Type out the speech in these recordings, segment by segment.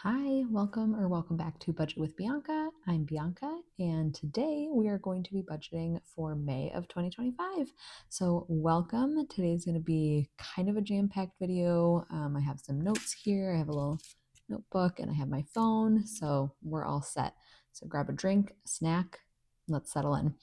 Hi, welcome back to Budget with Bianca. I'm Bianca, and today we are going to be budgeting for May of 2025. So, welcome. Today's going to be kind of a jam-packed video. I have some notes here. I have a little notebook and I have my phone, so we're all set. So, grab a drink, a snack. Let's settle in.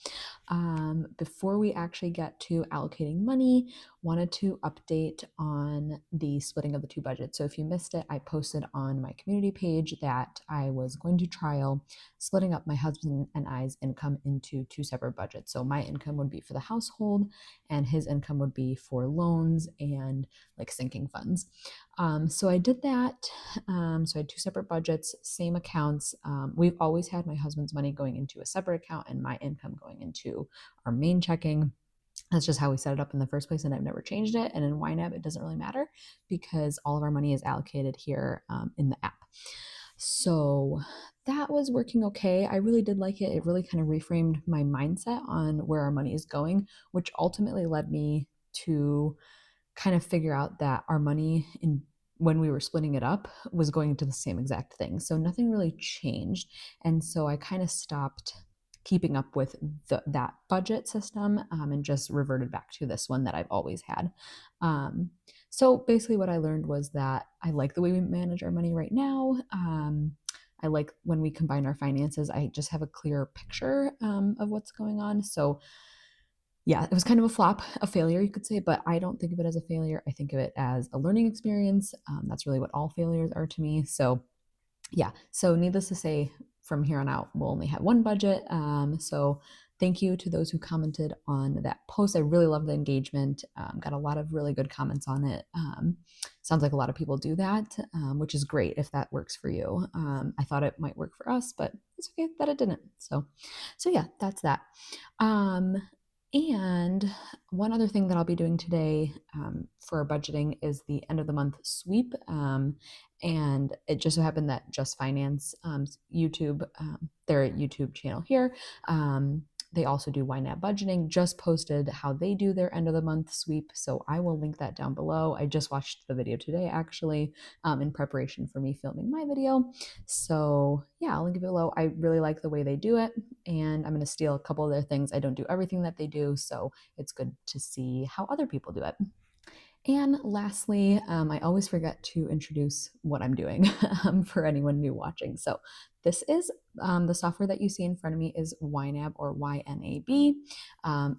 Before we actually get to allocating money, wanted to update on the splitting of the two budgets. So if you missed it, I posted on my community page that I was going to trial splitting up my husband and I's income into two separate budgets. So my income would be for the household and his income would be for loans and like sinking funds. So I did that. So I had two separate budgets, same accounts. We've always had my husband's money going into a separate account and my income going into our main checking. That's just how we set it up in the first place, and I've never changed it. And in YNAB, it doesn't really matter because all of our money is allocated here in the app. So that was working okay. I really did like it. It really kind of reframed my mindset on where our money is going, which ultimately led me to kind of figure out that our money in when we were splitting it up was going into the same exact thing. So nothing really changed. And so I kind of stopped keeping up with that budget system and just reverted back to this one that I've always had. So basically, what I learned was that I like the way we manage our money right now. I like when we combine our finances, I just have a clearer picture of what's going on. So yeah, it was kind of a flop, a failure, you could say, but I don't think of it as a failure. I think of it as a learning experience. That's really what all failures are to me. So, yeah, so needless to say, from here on out, we'll only have one budget. So, thank you to those who commented on that post. I really love the engagement. Got a lot of really good comments on it. Sounds like a lot of people do that, which is great if that works for you. I thought it might work for us, but it's okay that it didn't. So yeah, that's that. And one other thing that I'll be doing today for our budgeting is the end of the month sweep. And it just so happened that Just Finance YouTube, their YouTube channel here, they also do YNAB budgeting, just posted how they do their end of the month sweep. So I will link that down below. I just watched the video today, actually, in preparation for me filming my video. So yeah, I'll link it below. I really like the way they do it, and I'm going to steal a couple of their things. I don't do everything that they do, so it's good to see how other people do it. And lastly, I always forget to introduce what I'm doing for anyone new watching. So this is the software that you see in front of me is YNAB or YNAB.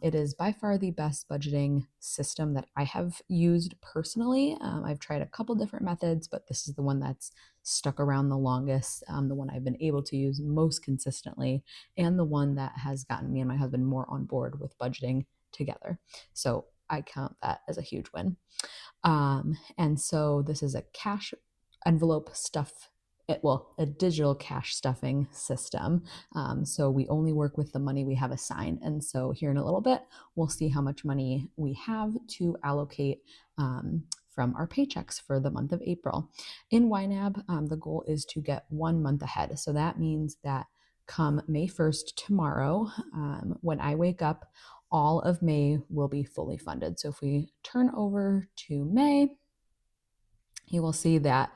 It is by far the best budgeting system that I have used personally. I've tried a couple different methods, but this is the one that's stuck around the longest, the one I've been able to use most consistently, and the one that has gotten me and my husband more on board with budgeting together. So I count that as a huge win. And so this is a cash envelope a digital cash stuffing system. So we only work with the money we have assigned. And so here in a little bit, we'll see how much money we have to allocate from our paychecks for the month of April. In YNAB, the goal is to get 1 month ahead. So that means that come May 1st, tomorrow, when I wake up, all of May will be fully funded. So if we turn over to May, you will see that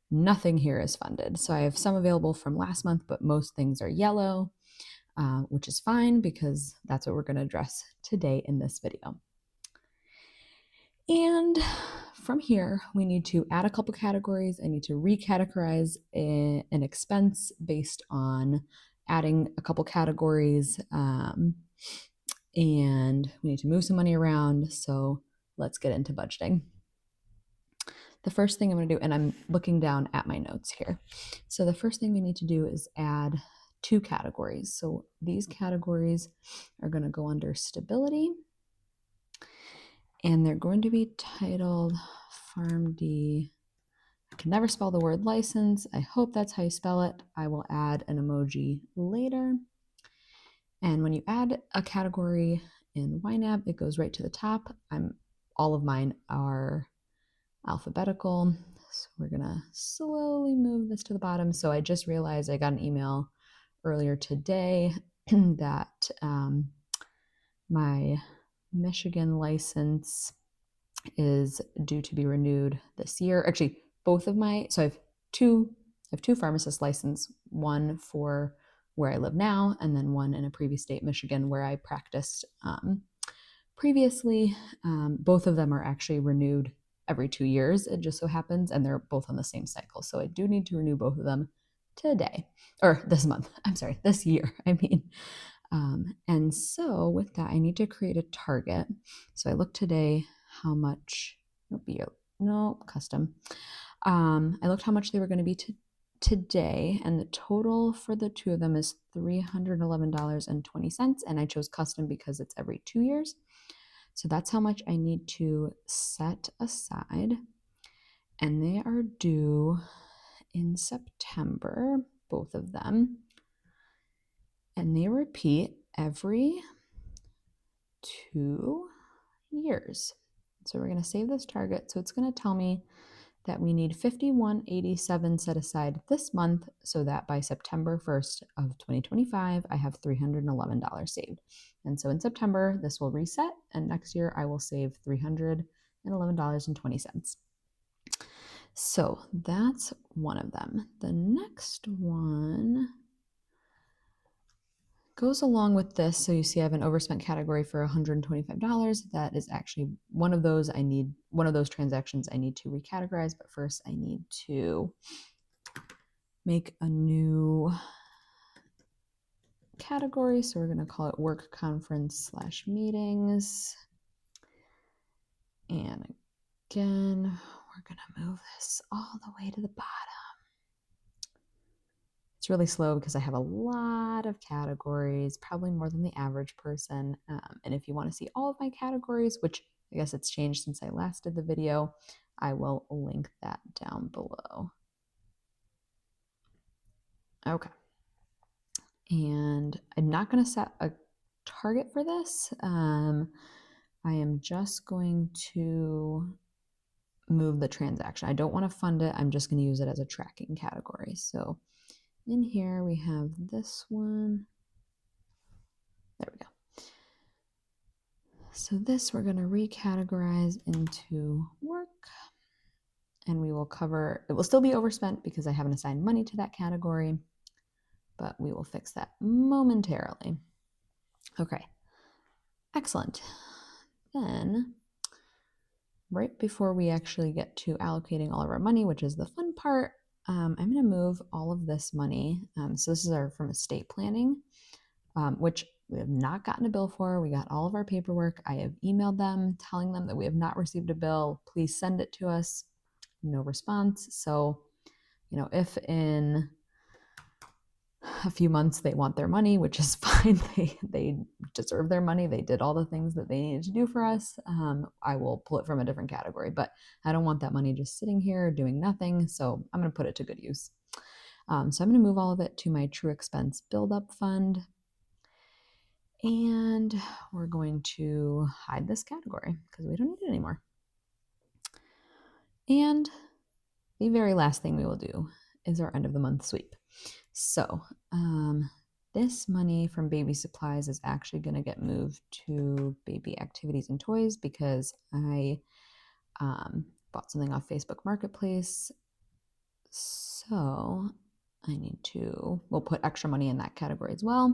nothing here is funded. So I have some available from last month, but most things are yellow, which is fine because that's what we're going to address today in this video. And from here, we need to add a couple categories. I need to recategorize an expense based on adding a couple categories. And we need to move some money around. So let's get into budgeting. The first thing I'm going to do, and I'm looking down at my notes here. So the first thing we need to do is add two categories. So these categories are going to go under stability, and they're going to be titled PharmD. I can never spell the word license. I hope that's how you spell it. I will add an emoji later. And when you add a category in YNAB, it goes right to the top. All of mine are alphabetical. So we're gonna slowly move this to the bottom. So I just realized I got an email earlier today that my Michigan license is due to be renewed this year. Actually, so I have two have 2 pharmacist licenses, one for where I live now, and then one in a previous state, Michigan, where I practiced previously. Both of them are actually renewed every 2 years, it just so happens, and they're both on the same cycle. So I do need to renew both of them today, or this month. I'm sorry, this year, I mean. And so with that, I need to create a target. So I looked today how much, custom. I looked how much they were going to be today, and the total for the 2 of them is $311.20. And I chose custom because it's every 2 years. So that's how much I need to set aside. And they are due in September, both of them. And they repeat every 2 years. So we're going to save this target. So it's going to tell me that we need $51.87 set aside this month, so that by September 1st of 2025, I have $311 saved. And so in September, this will reset, and next year I will save $311.20. So that's one of them. The next one goes along with this. So you see I have an overspent category for $125. That is actually one of those transactions I need to recategorize, but first I need to make a new category. So we're going to call it work conference / meetings. And again, we're going to move this all the way to the bottom. It's really slow because I have a lot of categories, probably more than the average person. And if you want to see all of my categories, which I guess it's changed since I last did the video, I will link that down below. Okay. And I'm not going to set a target for this. I am just going to move the transaction. I don't want to fund it. I'm just going to use it as a tracking category. So in here we have this one. There we go. So this we're going to recategorize into work, and we will cover, it will still be overspent because I haven't assigned money to that category, but we will fix that momentarily. Okay, excellent. Then right before we actually get to allocating all of our money, which is the fun part, I'm going to move all of this money. So this is from estate planning, which we have not gotten a bill for. We got all of our paperwork. I have emailed them telling them that we have not received a bill. Please send it to us. No response. So, if in a few months they want their money, which is fine. They deserve their money. They did all the things that they needed to do for us. I will pull it from a different category, but I don't want that money just sitting here doing nothing. So I'm going to put it to good use. So I'm going to move all of it to my true expense build-up fund. And we're going to hide this category because we don't need it anymore. And the very last thing we will do is our end of the month sweep. So this money from baby supplies is actually going to get moved to baby activities and toys because I bought something off Facebook Marketplace. So we'll put extra money in that category as well.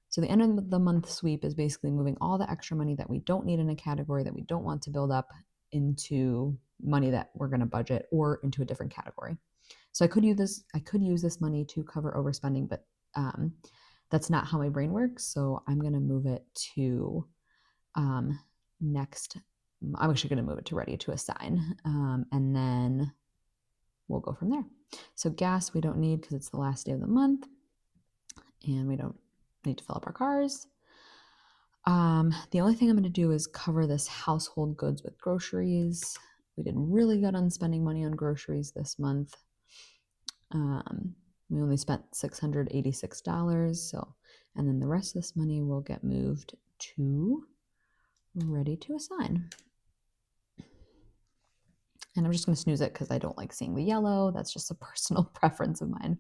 So the end of the month sweep is basically moving all the extra money that we don't need in a category that we don't want to build up into money that we're going to budget or into a different category. So I could use this money to cover overspending, but that's not how my brain works. So I'm going to move it to next. I'm actually going to move it to ready to assign, and then we'll go from there. So gas we don't need because it's the last day of the month, and we don't need to fill up our cars. The only thing I'm going to do is cover this household goods with groceries. We did really good on spending money on groceries this month. We only spent $686. So, and then the rest of this money will get moved to ready to assign. And I'm just going to snooze it because I don't like seeing the yellow. That's just a personal preference of mine.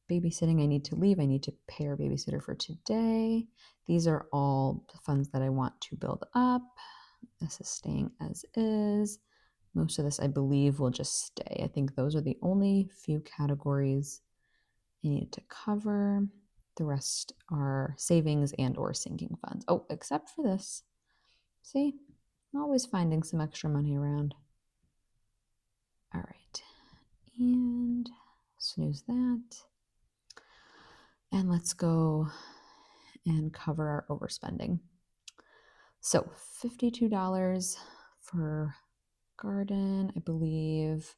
Babysitting, I need to leave. I need to pay our babysitter for today. These are all the funds that I want to build up. This is staying as is. Most of this, I believe, will just stay. I think those are the only few categories I need to cover. The rest are savings and or sinking funds. Oh, except for this. See, I'm always finding some extra money around. All right, and snooze that. And let's go and cover our overspending. So $52 for garden, I believe.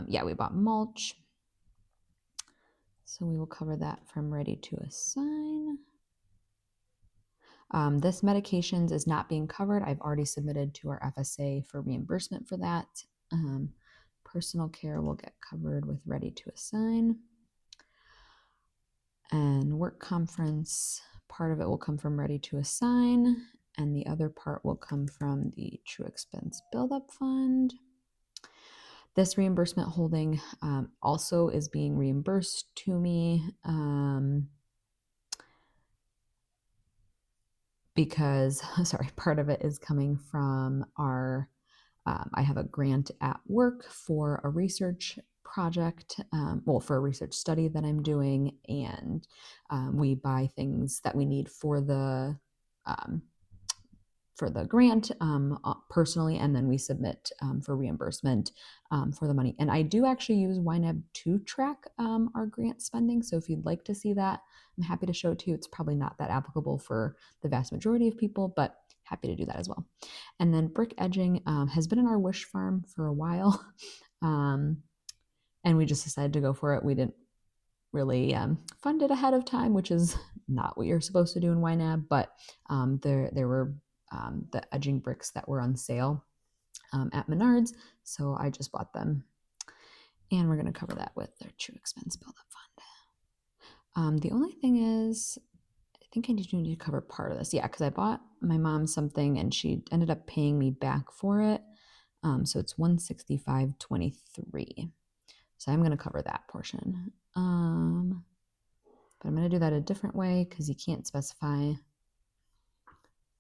Yeah, we bought mulch. So we will cover that from ready to assign. This medications is not being covered. I've already submitted to our FSA for reimbursement for that. Personal care will get covered with ready to assign. And work conference, part of it will come from ready to assign, and the other part will come from the true expense buildup fund. This reimbursement holding also is being reimbursed to me because, sorry, part of it is coming from our, I have a grant at work for a research project, for a research study that I'm doing, and we buy things that we need for the grant personally, and then we submit for reimbursement for the money. And I do actually use YNAB to track our grant spending. So if you'd like to see that, I'm happy to show it to you. It's probably not that applicable for the vast majority of people, but happy to do that as well. And then brick edging has been in our wish farm for a while. And we just decided to go for it. We didn't really fund it ahead of time, which is not what you're supposed to do in YNAB, but there were the edging bricks that were on sale at Menards, so I just bought them. And we're going to cover that with their true expense buildup fund. The only thing is, I think I need to cover part of this. Yeah, because I bought my mom something and she ended up paying me back for it. So it's $165.23. So I'm going to cover that portion. But I'm going to do that a different way because you can't specify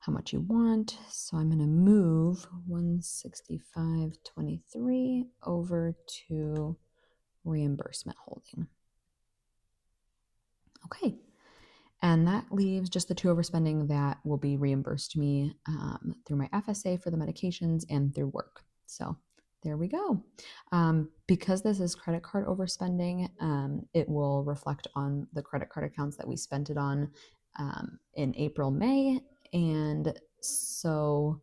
how much you want. So I'm going to move 165.23 over to reimbursement holding. Okay. And that leaves just the two overspending that will be reimbursed to me through my FSA for the medications and through work. So there we go. Because this is credit card overspending, it will reflect on the credit card accounts that we spent it on in April, May. And so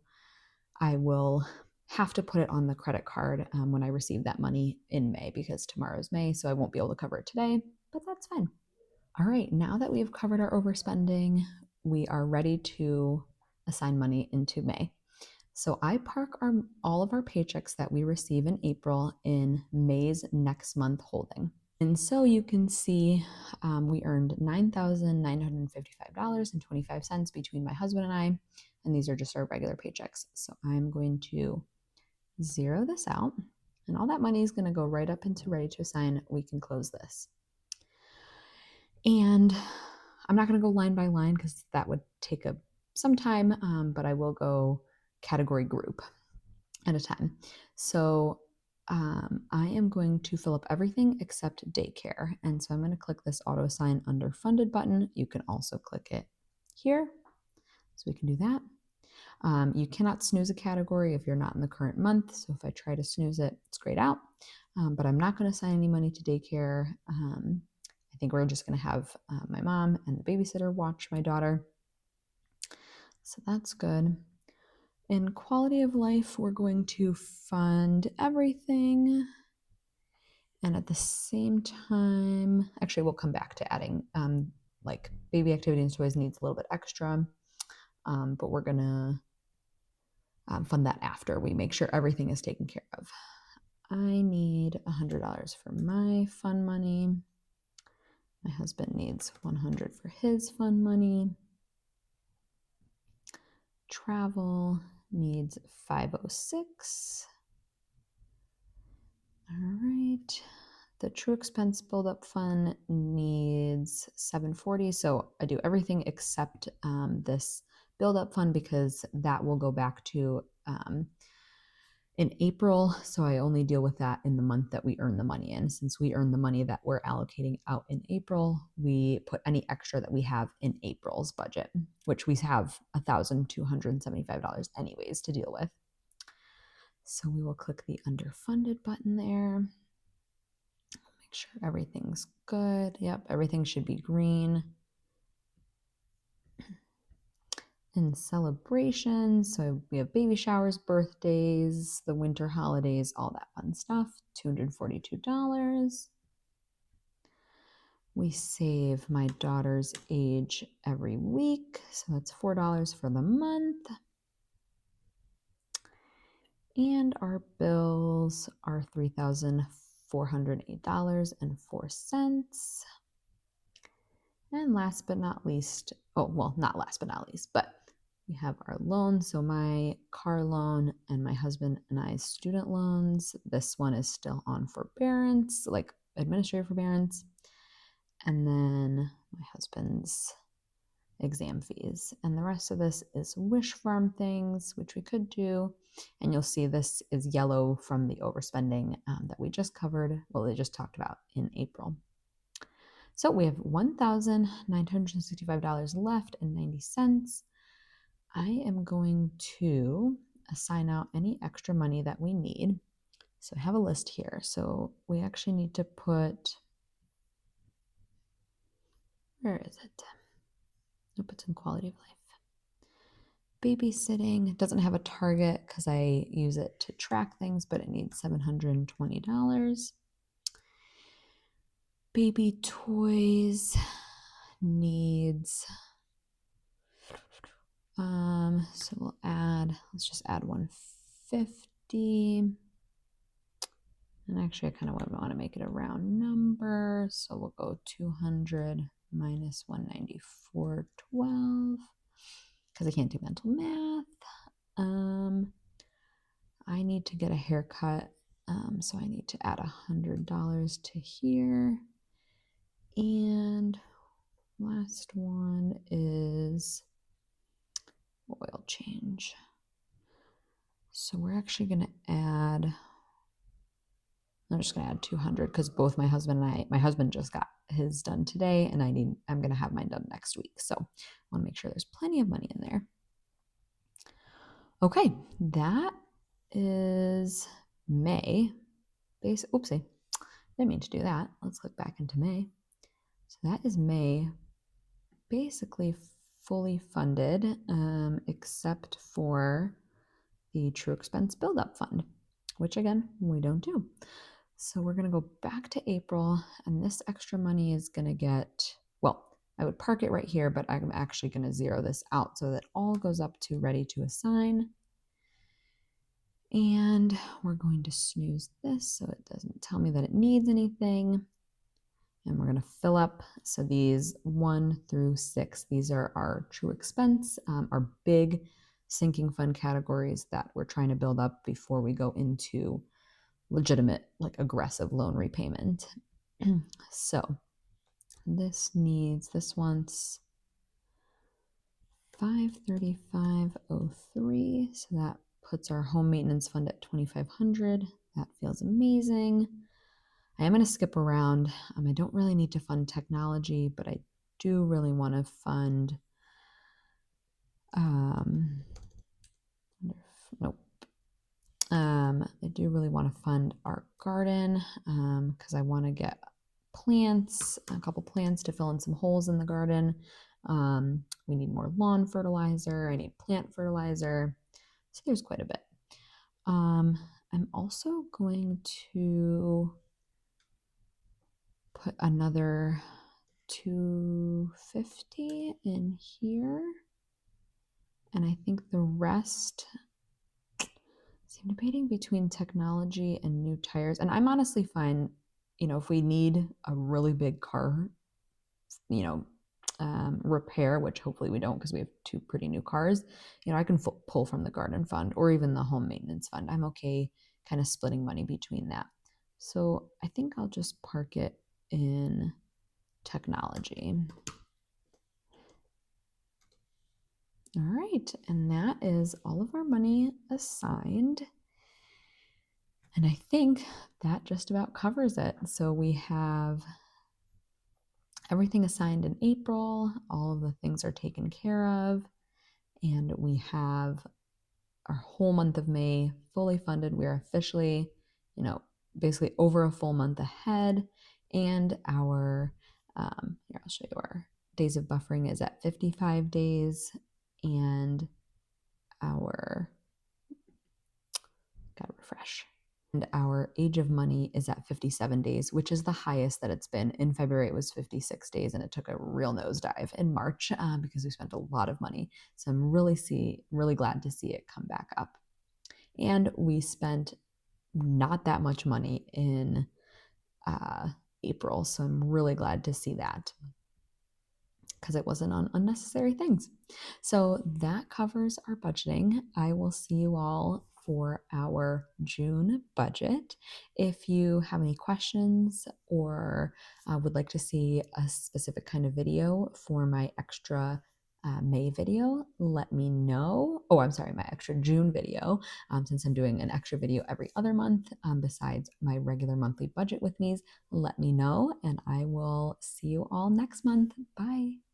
I will have to put it on the credit card when I receive that money in May, because tomorrow's May, so I won't be able to cover it today, but that's fine. All right, now that we've covered our overspending, we are ready to assign money into May. So I park all of our paychecks that we receive in April in May's next month holding. And so you can see we earned $9,955.25 between my husband and I, and these are just our regular paychecks. So I'm going to zero this out, and all that money is going to go right up into ready to assign. We can close this. And I'm not going to go line by line because that would take some time, but I will go category group at a time. So I am going to fill up everything except daycare. And so I'm going to click this auto assign under funded button. You can also click it here. So we can do that. You cannot snooze a category if you're not in the current month. So if I try to snooze it, it's grayed out. But I'm not going to assign any money to daycare. I think we're just going to have my mom and the babysitter watch my daughter. So that's good. In quality of life, we're going to fund everything. And at the same time, actually, we'll come back to adding like baby activity and toys needs a little bit extra. But we're going to fund that after we make sure everything is taken care of. I need $100 for my fun money. My husband needs $100 for his fun money. Travel needs $506. All right. The true expense buildup fund needs $740. So I do everything except this buildup fund because that will go back to in April, so I only deal with that in the month that we earn the money in. Since we earn the money that we're allocating out in April, we put any extra that we have in April's budget, which we have $1,275 anyways to deal with. So we will click the underfunded button there. Make sure everything's good. Yep, everything should be green. In celebrations, so we have baby showers, birthdays, the winter holidays, all that fun stuff, $242. We save my daughter's age every week, so that's $4 for the month. And our bills are $3,408.04. And last but not least, not last but not least, but we have our loans. So my car loan and my husband and I's student loans. This one is still on forbearance, like administrative forbearance. And then my husband's exam fees. And the rest of this is wish farm things, which we could do. And you'll see this is yellow from the overspending that we just covered. Well, they just talked about in April. So we have $1,965 left and 90 cents. I am going to assign out any extra money that we need. So I have a list here. So we actually need to put, where is it? Nope, it's in quality of life. Babysitting, it doesn't have a target because I use it to track things, but it needs $720. Baby toys needs, so we'll add, let's just add 150. And actually I kind of want to make it a round number. So we'll go 200 minus 194.12 because I can't do mental math. I need to get a haircut. So I need to add $100 to here. And last one is oil change. So we're actually going to add, I'm just going to add 200 because both my husband and my husband just got his done today and I'm going to have mine done next week. So I want to make sure there's plenty of money in there. Okay, that is May. Oopsie, didn't mean to do that. Let's look back into May. So that is May, basically fully funded, except for the true expense build-up fund, which again, we don't do. So we're going to go back to April, and this extra money is going to get, well, I would park it right here, but I'm actually going to zero this out so that all goes up to ready to assign. And we're going to snooze this so it doesn't tell me that it needs anything. And we're going to fill up. So these 1 through 6, these are our true expense, our big sinking fund categories that we're trying to build up before we go into legitimate, like aggressive loan repayment. So this wants 535.03. So that puts our home maintenance fund at 2,500. That feels amazing. I am going to skip around. I don't really need to fund technology, but I do really want to fund, nope. I do really want to fund our garden because I want to get plants, a couple plants to fill in some holes in the garden. We need more lawn fertilizer. I need plant fertilizer. So there's quite a bit. I'm also going to put another 250 in here. And I think the rest, so I'm debating between technology and new tires. And I'm honestly fine, if we need a really big car, repair, which hopefully we don't because we have 2 pretty new cars, I can pull from the garden fund or even the home maintenance fund. I'm okay kind of splitting money between that. So I think I'll just park it in technology. All right, and that is all of our money assigned. And I think that just about covers it. So we have everything assigned in April, all of the things are taken care of, and we have our whole month of May fully funded. We are officially, basically over a full month ahead, and our here I'll show you our days of buffering is at 55 days, and our gotta refresh. And our age of money is at 57 days, which is the highest that it's been. In February, it was 56 days, and it took a real nosedive in March because we spent a lot of money. So I'm really glad to see it come back up. And we spent not that much money in April, so I'm really glad to see that because it wasn't on unnecessary things. So that covers our budgeting. I will see you all for our June budget. If you have any questions or would like to see a specific kind of video for my extra May video, let me know. Oh, I'm sorry, my extra June video, since I'm doing an extra video every other month besides my regular monthly budget with me's, let me know, and I will see you all next month. Bye.